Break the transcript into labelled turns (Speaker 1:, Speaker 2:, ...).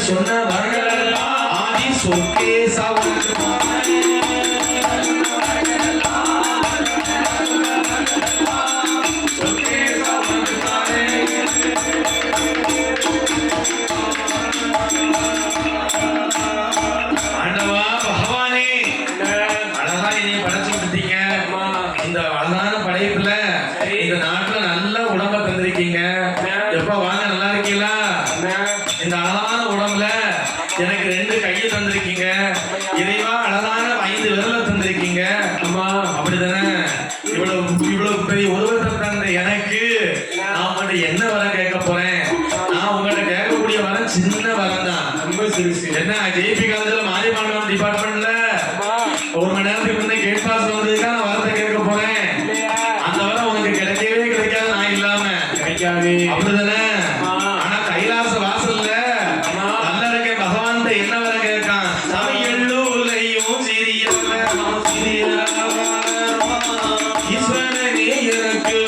Speaker 1: சொன்ன வரங்கள் ஆதி சொற்கே ஆண்டவா பகவானே, அழகா நீ படைச்சு விட்டீங்க. இந்த அழகான படைப்புல இந்த நாட்டுல நல்ல உடம்ப தந்திருக்கீங்க. எப்ப வாங்க, நல்லா இருக்கீங்களா? இந்த அழகான உடம்புல எனக்கு 2 கையை தந்திருக்கீங்க. இறைவா, அழகான 5 விரல தந்திருக்கீங்க. அம்மா, அப்படிதானே? இவ்வளவு பெரிய உருவத்தை தந்த எனக்கு நான் உங்கள்கிட்ட என்ன வரம் கேட்க போறேன்? நான் உங்கள்கிட்ட கேட்கக்கூடிய வரம் சின்ன வரம் தான். ரொம்ப சிறுசு. என்ன, ஜேபி காலேஜ்ல மாரியம்மன் டிபார்ட்மெண்ட்ல 1 மணி நேரத்துக்கு முன்னே கேட் பாஸ் வந்ததுக்கா நான் வரத்தை கேட்க போறேன். அந்த வரம் உனக்கு கிடைக்கவே கிடைக்காது, நான் இல்லாம கிடைக்காது. அப்படிதானே? ஆனா கைலாச வாசல்ல நல்லா இருக்க பகவான் என்ன வர கேட்கான்? சமையல்லூலையும் சிறியவன் ஈஸ்வரனே எனக்கு